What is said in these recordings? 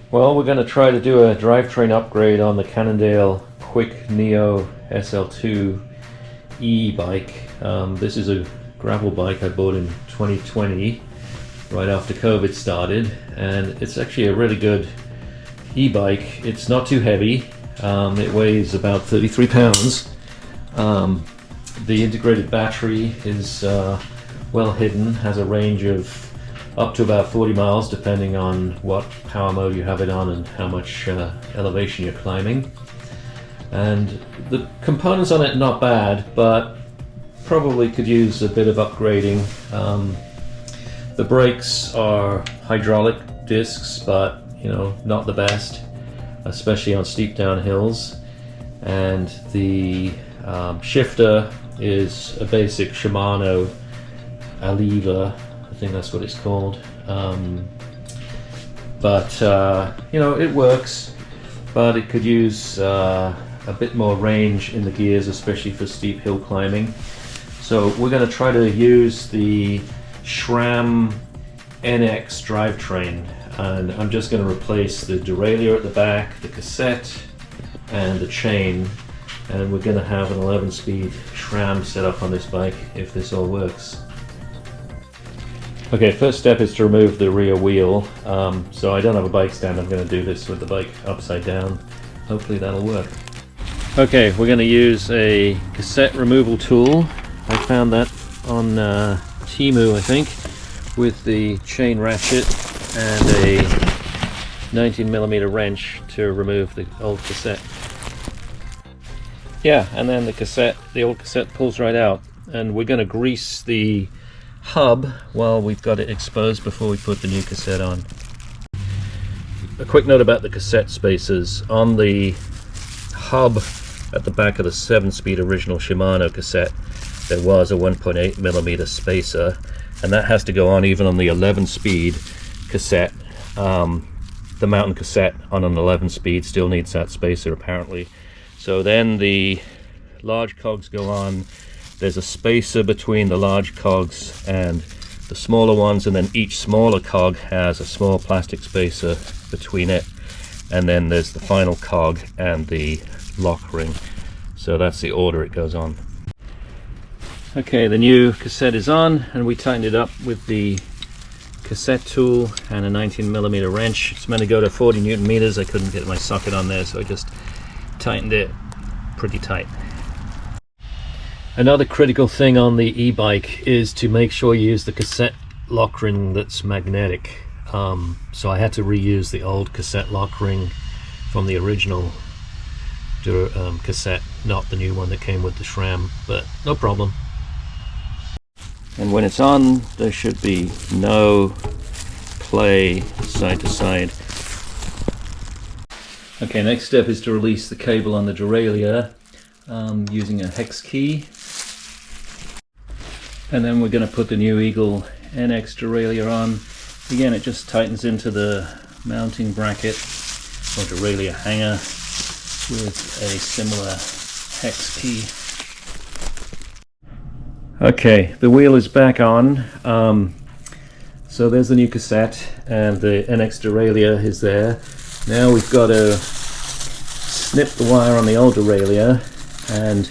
Well, we're going to try to do a drivetrain upgrade on the Cannondale Quick Neo Sl2 e-bike. This is a gravel bike I bought in 2020, right after COVID started, and it's actually a really good e-bike. It's not too heavy. It weighs about 33 pounds. The integrated battery is well hidden, has a range of up to about 40 miles depending on what power mode you have it on and how much elevation you're climbing. And the components on it not bad, but probably could use a bit of upgrading. The brakes are hydraulic discs, but you know, not the best, especially on steep downhills. And the shifter is a basic Shimano Altus, I think that's what it's called. But you know, it works, but it could use a bit more range in the gears, especially for steep hill climbing. So we're going to try to use the SRAM NX drivetrain, and I'm just going to replace the derailleur at the back, the cassette, and the chain, and we're going to have an 11-speed SRAM set up on this bike if this all works. Okay, first step is to remove the rear wheel. So I don't have a bike stand, I'm going to do this with the bike upside down. Hopefully that'll work. Okay, we're going to use a cassette removal tool. I found that on Temu, I think, with the chain ratchet and a 19mm wrench to remove the old cassette. Yeah, and then the old cassette pulls right out, and we're going to grease the hub while we've got it exposed before we put the new cassette on. A quick note about the cassette spacers. On the hub at the back of the 7-speed original Shimano cassette, there was a 1.8mm spacer, and that has to go on even on the 11-speed cassette. The mountain cassette on an 11-speed still needs that spacer apparently. So then the large cogs go on. There's a spacer between the large cogs and the smaller ones, and then each smaller cog has a small plastic spacer between it, and then there's the final cog and the lock ring. So that's the order it goes on. Okay, the new cassette is on, and we tightened it up with the cassette tool and a 19mm wrench. It's meant to go to 40 Newton meters. I couldn't get my socket on there, so I just tightened it pretty tight. Another critical thing on the e-bike is to make sure you use the cassette lock ring that's magnetic. So I had to reuse the old cassette lock ring from the original cassette, not the new one that came with the SRAM, but no problem. And when it's on, there should be no play side to side. Okay, next step is to release the cable on the derailleur using a hex key. And then we're going to put the new Eagle NX derailleur on. Again, it just tightens into the mounting bracket or derailleur hanger with a similar hex key. Okay, the wheel is back on. So there's the new cassette and the NX derailleur is there. Now we've got to snip the wire on the old derailleur and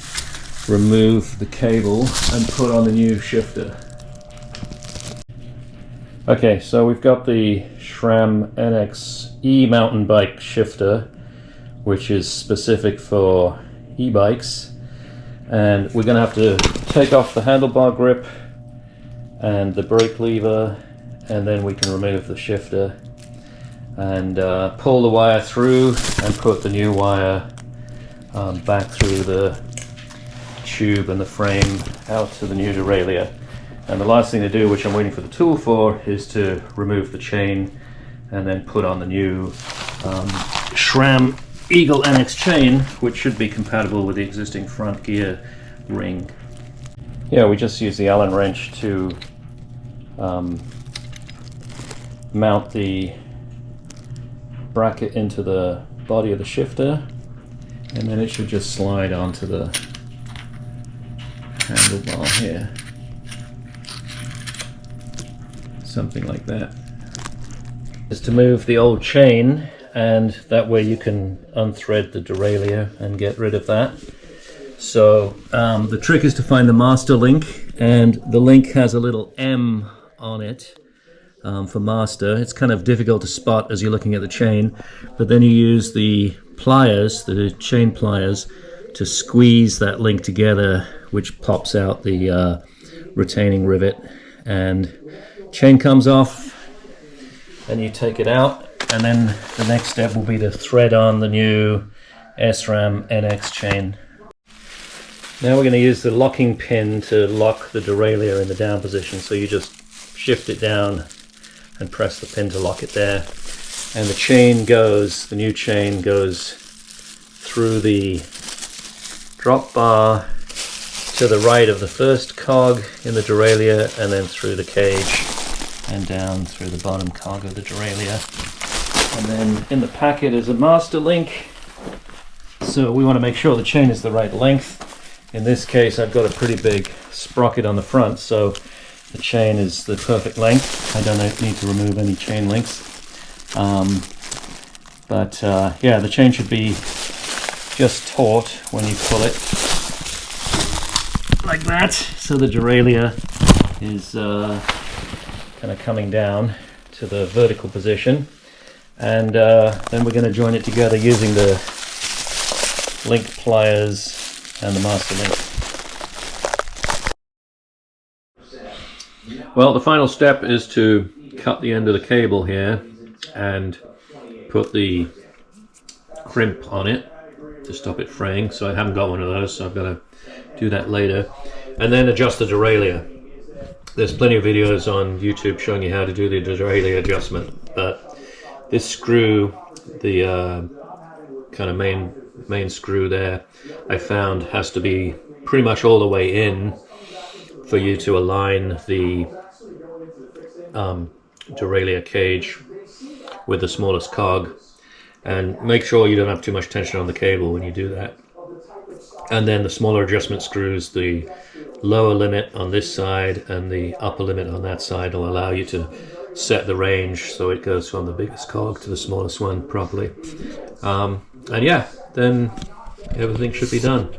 remove the cable and put on the new shifter. Okay, so we've got the SRAM NX e-mountain bike shifter, which is specific for e-bikes, and we're going to have to take off the handlebar grip and the brake lever, and then we can remove the shifter and pull the wire through and put the new wire back through the tube and the frame out to the new derailleur. And the last thing to do, which I'm waiting for the tool for, is to remove the chain and then put on the new SRAM Eagle NX chain, which should be compatible with the existing front gear ring. Yeah, we just use the Allen wrench to mount the bracket into the body of the shifter, and then it should just slide onto the handlebar here. something like that. Is to move the old chain, and that way you can unthread the derailleur and get rid of that. So the trick is to find the master link, and the link has a little M on it for master. It's kind of difficult to spot as you're looking at the chain, but then you use the pliers, the chain pliers, to squeeze that link together, which pops out the retaining rivet, and chain comes off, and you take it out, and then the next step will be to thread on the new SRAM NX chain. Now we're going to use the locking pin to lock the derailleur in the down position, so you just shift it down and press the pin to lock it there, and the chain goes, the new chain goes through the drop bar to the right of the first cog in the derailleur, and then through the cage and down through the bottom cog of the derailleur. And then in the packet is a master link, so we want to make sure the chain is the right length. In this case I've got a pretty big sprocket on the front, so the chain is the perfect length. I don't need to remove any chain links. Yeah, the chain should be just taut when you pull it, like that. So the derailleur is kind of coming down to the vertical position, and then we're going to join it together using the link pliers and the master link. Well, the final step is to cut the end of the cable here and put the crimp on it to stop it fraying. So I haven't got one of those, so I've got to do that later. And then adjust the derailleur. There's plenty of videos on YouTube showing you how to do the derailleur adjustment, but this screw, the kind of main screw there, I found has to be pretty much all the way in for you to align the derailleur cage with the smallest cog, and make sure you don't have too much tension on the cable when you do that. And then the smaller adjustment screws, the lower limit on this side and the upper limit on that side, will allow you to set the range so it goes from the biggest cog to the smallest one properly. And yeah, then everything should be done.